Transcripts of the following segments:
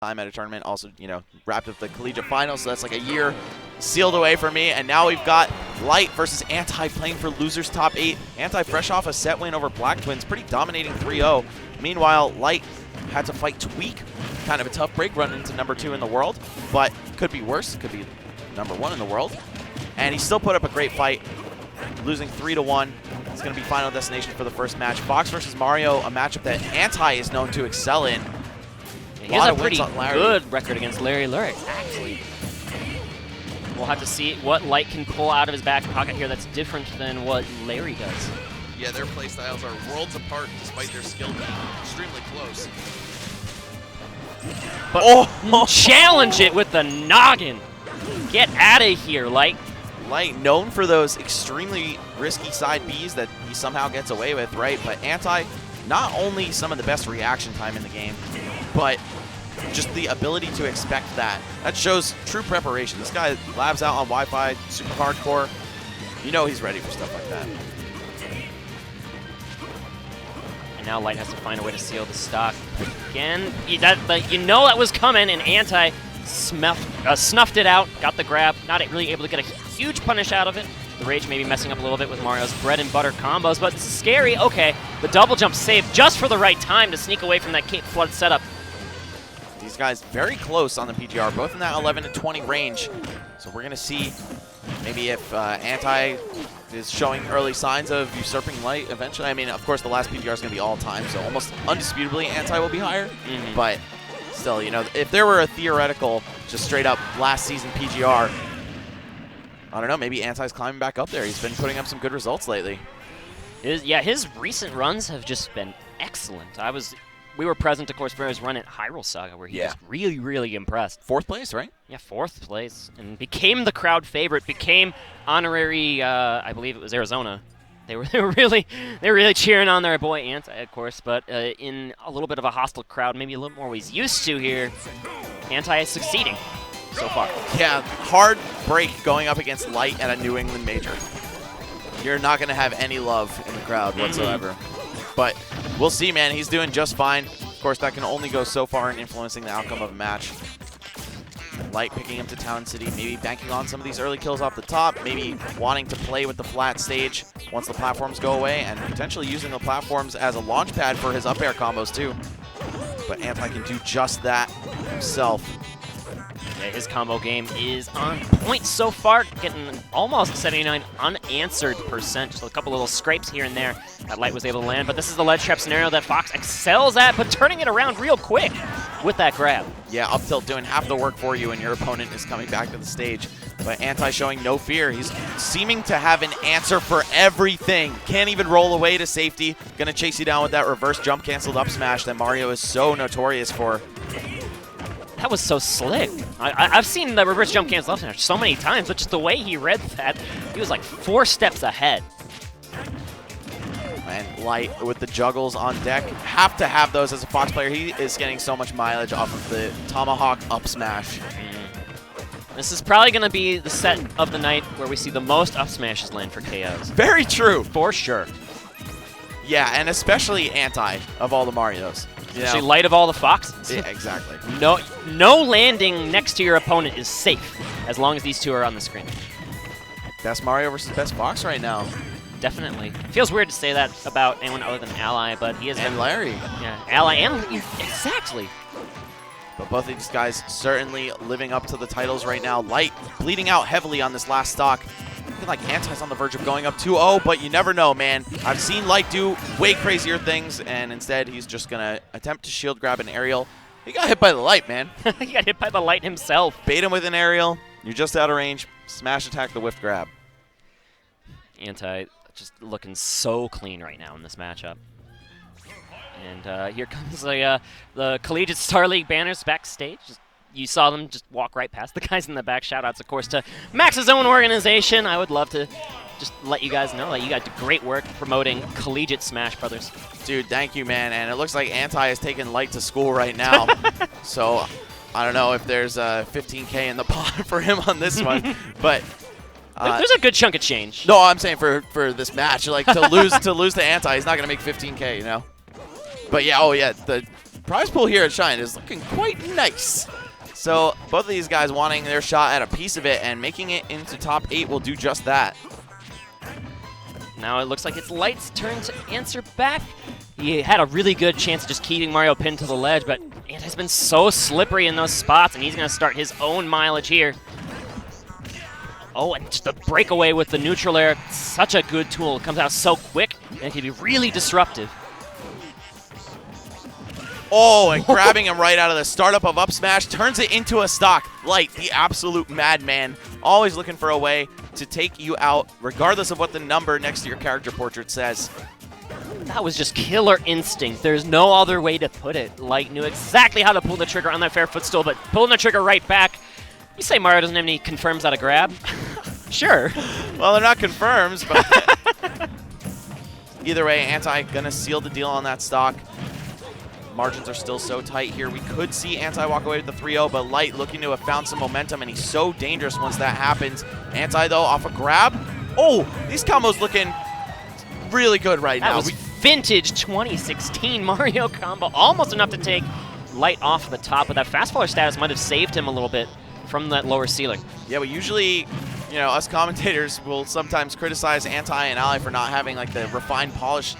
time at a tournament. Also, you know, wrapped up the collegiate finals, so that's like a year sealed away for me. And now we've got Light versus Anti playing for losers top 8. Anti fresh off a set win over Black Twins, pretty dominating 3-0. Meanwhile, Light had to fight Tweak, kind of a tough break run into #2 in the world, but could be worse, could be #1 in the world. And he still put up a great fight, losing 3-1. It's going to be final destination for the first match. Fox versus Mario, a matchup that Anti is known to excel in. He has a pretty good record against Larry Lurick, actually. We'll have to see what Light can pull out of his back pocket here that's different than what Larry does. Yeah, their play styles are worlds apart despite their skill being extremely close. But challenge it with the noggin. Get out of here, Light. Light, known for those extremely risky side Bs that he somehow gets away with, right? But Anti, not only some of the best reaction time in the game, but just the ability to expect that. That shows true preparation. This guy labs out on Wi-Fi, super hardcore. You know he's ready for stuff like that. And now Light has to find a way to seal the stock. Again, you know that was coming, and Anti snuffed it out, got the grab, not really able to get a huge punish out of it. The Rage maybe messing up a little bit with Mario's bread and butter combos, but it's scary. Okay, the double jump saved just for the right time to sneak away from that Cape Flood setup. These guys very close on the PGR, both in that 11 to 20 range. So we're going to see maybe if Anti is showing early signs of usurping Light eventually. I mean, of course, the last PGR is going to be all time, so almost undisputably Anti will be higher. But still, you know, if there were a theoretical, just straight up last season PGR, I don't know, maybe Anti's climbing back up there. He's been putting up some good results lately. His recent runs have just been excellent. We were present, of course, for his run at Hyrule Saga, where he was really, really impressed. 4th place, right? Yeah, 4th place, and became the crowd favorite. Became honorary. I believe it was Arizona. They were really cheering on their boy Anti, of course, but in a little bit of a hostile crowd, maybe a little more he's used to here. Anti is succeeding so far. Yeah, hard break going up against Light at a New England major. You're not going to have any love in the crowd whatsoever. But we'll see, man. He's doing just fine. Of course, that can only go so far in influencing the outcome of a match. Light picking him to Town City, maybe banking on some of these early kills off the top, maybe wanting to play with the flat stage once the platforms go away, and potentially using the platforms as a launch pad for his up air combos too. But Anti can do just that himself. Yeah, his combo game is on point so far, getting almost 79 unanswered %. So a couple little scrapes here and there that Light was able to land. But this is the ledge trap scenario that Fox excels at, but turning it around real quick with that grab. Yeah, up tilt doing half the work for you, and your opponent is coming back to the stage. But Anti showing no fear. He's seeming to have an answer for everything. Can't even roll away to safety. Gonna chase you down with that reverse jump canceled up smash that Mario is so notorious for. That was so slick. I've seen the reverse jump cancel up smash so many times, but just the way he read that, he was like 4 steps ahead. And Light with the juggles on deck. Have to have those as a Fox player. He is getting so much mileage off of the Tomahawk up smash. This is probably going to be the set of the night where we see the most up smashes land for KOs. Very true. For sure. Yeah, and especially Anti of all the Marios. Actually, Light of all the Foxes. Yeah, exactly. No landing next to your opponent is safe as long as these two are on the screen. Best Mario versus best Fox right now. Definitely. Feels weird to say that about anyone other than Ally, but he is. And Larry. Yeah, Ally and exactly. But both of these guys certainly living up to the titles right now. Light bleeding out heavily on this last stock. Looking like Anti's on the verge of going up 2-0, but you never know, man. I've seen Light do way crazier things, and instead he's just going to attempt to shield grab an aerial. He got hit by the Light, man. He got hit by the Light himself. Bait him with an aerial. You're just out of range. Smash attack the whiff grab. Anti just looking so clean right now in this matchup. And here comes the Collegiate Star League banners backstage. You saw them just walk right past the guys in the back. Shoutouts, of course, to Max's own organization. I would love to just let you guys know that you guys do great work promoting Collegiate Smash Brothers. Dude, thank you, man. And it looks like Anti is taking Light to school right now. So I don't know if there's a 15K in the pot for him on this one, but there's a good chunk of change. No, I'm saying for this match, like to lose to Anti, he's not gonna make 15K, you know. But yeah, oh yeah, the prize pool here at Shine is looking quite nice. So both of these guys wanting their shot at a piece of it, and making it into top 8 will do just that. Now it looks like it's Light's turn to answer back. He had a really good chance of just keeping Mario pinned to the ledge, but it has been so slippery in those spots, and he's going to start his own mileage here. Oh, and just the breakaway with the neutral air, such a good tool. It comes out so quick, and it can be really disruptive. Oh, and grabbing him right out of the startup of up smash, turns it into a stock. Light, the absolute madman, always looking for a way to take you out, regardless of what the number next to your character portrait says. That was just killer instinct. There's no other way to put it. Light knew exactly how to pull the trigger on that fair footstool, but pulling the trigger right back. You say Mario doesn't have any confirms out of grab? Sure. Well, they're not confirms, but either way, Anti gonna seal the deal on that stock. Margins are still so tight here. We could see Anti walk away with the 3-0, but Light looking to have found some momentum, and he's so dangerous once that happens. Anti, though, off a grab. Oh, these combos looking really good right now. That was vintage 2016 Mario combo. Almost enough to take Light off the top, but that fast faller status might have saved him a little bit from that lower ceiling. Yeah, we usually, you know, us commentators will sometimes criticize Anti and Ally for not having like the refined, polished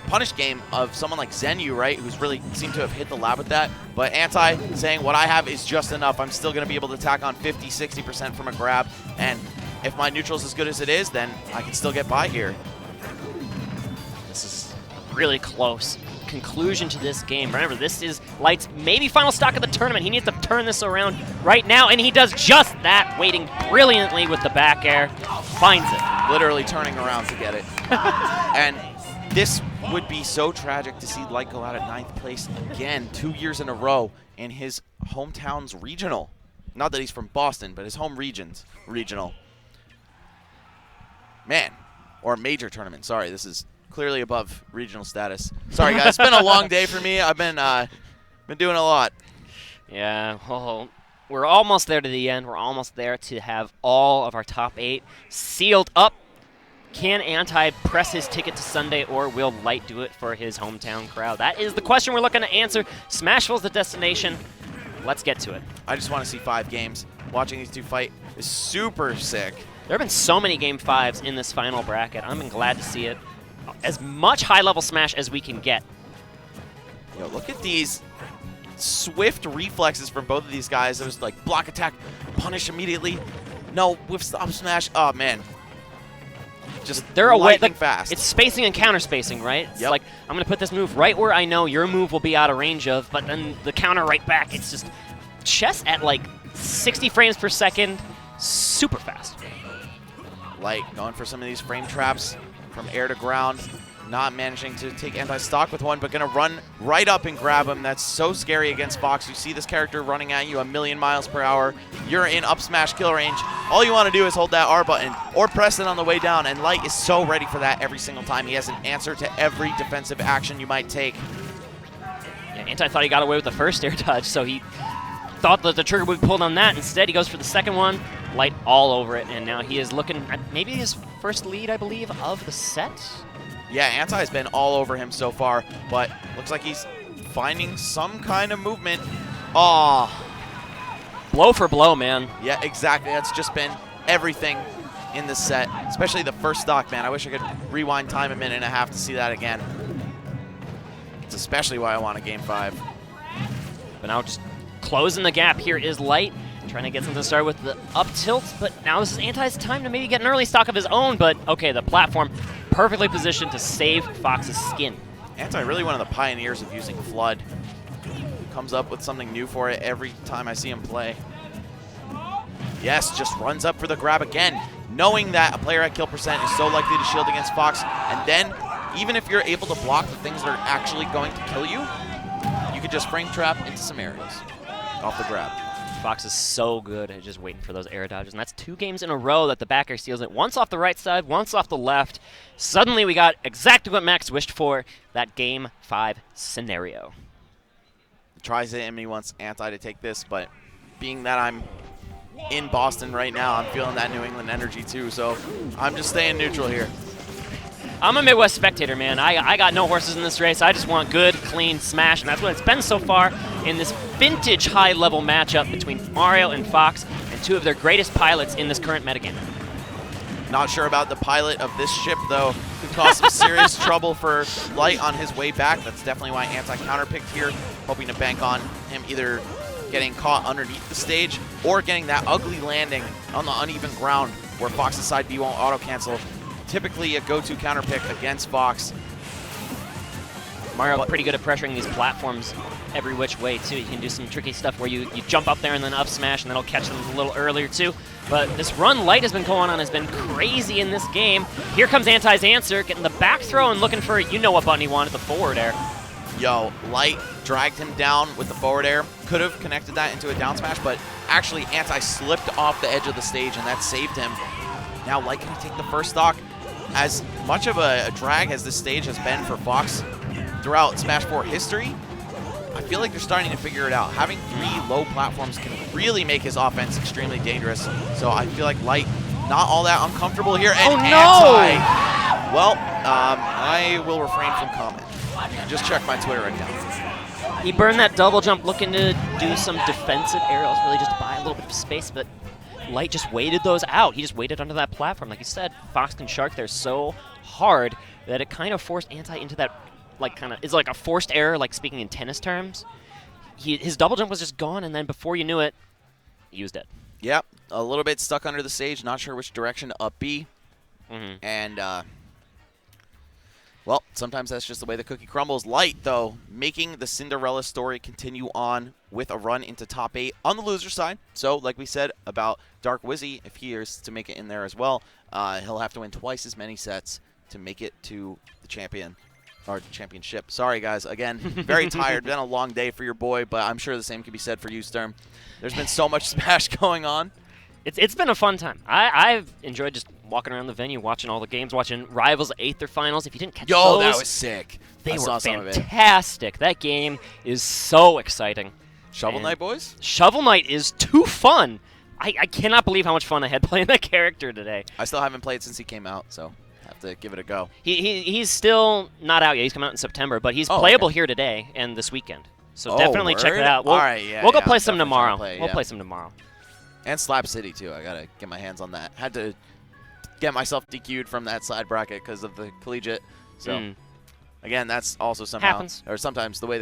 punish game of someone like Zenyu, right, who's really seemed to have hit the lab with that. But Anti saying what I have is just enough. I'm still going to be able to tack on 50, 60% from a grab, and if my neutral's as good as it is, then I can still get by here. This is really close conclusion to this game. Remember, this is Light's maybe final stock of the tournament. He needs to turn this around right now, and he does just that, waiting brilliantly with the back air. Finds it. Literally turning around to get it. And this would be so tragic to see Light go out at 9th place again, 2 years in a row in his hometown's regional. Not that he's from Boston, but his home region's regional. Man, or major tournament. Sorry, this is clearly above regional status. Sorry, guys. It's been a long day for me. I've been doing a lot. Yeah, well, we're almost there to the end. We're almost there to have all of our top 8 sealed up. Can Anti press his ticket to Sunday, or will Light do it for his hometown crowd? That is the question we're looking to answer. Smashville's the destination. Let's get to it. I just want to see 5 games. Watching these two fight is super sick. There have been so many Game 5s in this final bracket. I'm glad to see it. As much high-level Smash as we can get. Yo, look at these swift reflexes from both of these guys. It was like block attack, punish immediately. No, whiff stop smash. Oh, man. Just they're away lightning fast. It's spacing and counter spacing, right? It's yep. like, I'm going to put this move right where I know your move will be out of range of, but then the counter right back. It's just chess at like 60 frames per second, super fast. Light going for some of these frame traps from air to ground. Not managing to take anti-stock with one, but going to run right up and grab him. That's so scary against Fox. You see this character running at you a million miles per hour. You're in up smash kill range. All you want to do is hold that R button or press it on the way down, and Light is so ready for that every single time. He has an answer to every defensive action you might take. Yeah, Anti thought he got away with the first air dodge, so he thought that the trigger would be pulled on that. Instead, he goes for the second one. Light all over it, and now he is looking at maybe his first lead, I believe, of the set. Yeah, Anti has been all over him so far, but looks like he's finding some kind of movement. Aw. Blow for blow, man. Yeah, exactly. That's just been everything in this set, especially the first stock, man. I wish I could rewind time a minute and a half to see that again. It's especially why I want a Game 5. But now just closing the gap here is Light. Trying to get something started with the up tilt, but now this is Anti's time to maybe get an early stock of his own, but okay, the platform perfectly positioned to save Fox's skin. Anti really one of the pioneers of using Flood. Comes up with something new for it every time I see him play. Yes, just runs up for the grab again, knowing that a player at kill percent is so likely to shield against Fox, and then even if you're able to block the things that are actually going to kill you, you could just frame trap into some areas off the grab. Fox is so good at just waiting for those air dodges, and that's 2 games in a row that the back air steals it. Once off the right side, once off the left. Suddenly we got exactly what Max wished for, that Game 5 scenario. Tries it and he wants Anti to take this, but being that I'm in Boston right now, I'm feeling that New England energy too, so I'm just staying neutral here. I'm a Midwest spectator, man. I got no horses in this race. I just want good, clean smash, and that's what it's been so far in this vintage high-level matchup between Mario and Fox, and two of their greatest pilots in this current metagame. Not sure about the pilot of this ship, though. Could cause some serious trouble for Light on his way back. That's definitely why Anti counterpicked here, hoping to bank on him either getting caught underneath the stage or getting that ugly landing on the uneven ground where Fox's side B won't auto-cancel. Typically a go-to counterpick against Fox. Mario pretty good at pressuring these platforms every which way, too. You can do some tricky stuff where you jump up there and then up smash, and then it'll catch them a little earlier, too. But this run Light has been going on has been crazy in this game. Here comes Anti's answer, getting the back throw and looking for, you know what button he wanted, the forward air. Yo, Light dragged him down with the forward air. Could have connected that into a down smash, but actually Anti slipped off the edge of the stage, and that saved him. Now Light can take the first stock. As much of a drag as this stage has been for Fox throughout Smash 4 history, I feel like they're starting to figure it out. Having 3 low platforms can really make his offense extremely dangerous. So I feel like Light not all that uncomfortable here. And oh, no! Anti, well, I will refrain from comment. Just check my Twitter account. He burned that double jump looking to do some defensive aerials, really just to buy a little bit of space, but Light just waited those out. He just waited under that platform. Like you said, Fox can shark there so hard that it kind of forced Anti into that, like, kind of, it's like a forced error, like speaking in tennis terms. His double jump was just gone, and then before you knew it, he was dead. Yep, a little bit stuck under the stage, not sure which direction to up B. And, well, sometimes that's just the way the cookie crumbles. Light, though, making the Cinderella story continue on with a run into top 8 on the loser side. So, like we said about Dark Wizzy, if he is to make it in there as well, he'll have to win twice as many sets to make it to the championship. Sorry, guys. Again, very tired. Been a long day for your boy, but I'm sure the same can be said for you, Sturm. There's been so much Smash going on. It's been a fun time. I've enjoyed just walking around the venue, watching all the games, watching Rivals 8th or Finals. If you didn't catch those, that was sick. They saw were some of it. fantastic. That game is so exciting. Shovel Knight, boys? Shovel Knight is too fun. I cannot believe how much fun I had playing that character today. I still haven't played since he came out, so I have to give it a go. He's still not out yet. He's coming out in September, but he's playable here today and this weekend. So definitely check it out. We'll, all right, yeah, we'll go play some tomorrow. We'll play some tomorrow. And Slap City, too. I got to get my hands on that. Had to get myself DQ'd from that side bracket because of the collegiate. So, again, that's also somehow, Happens. or sometimes the way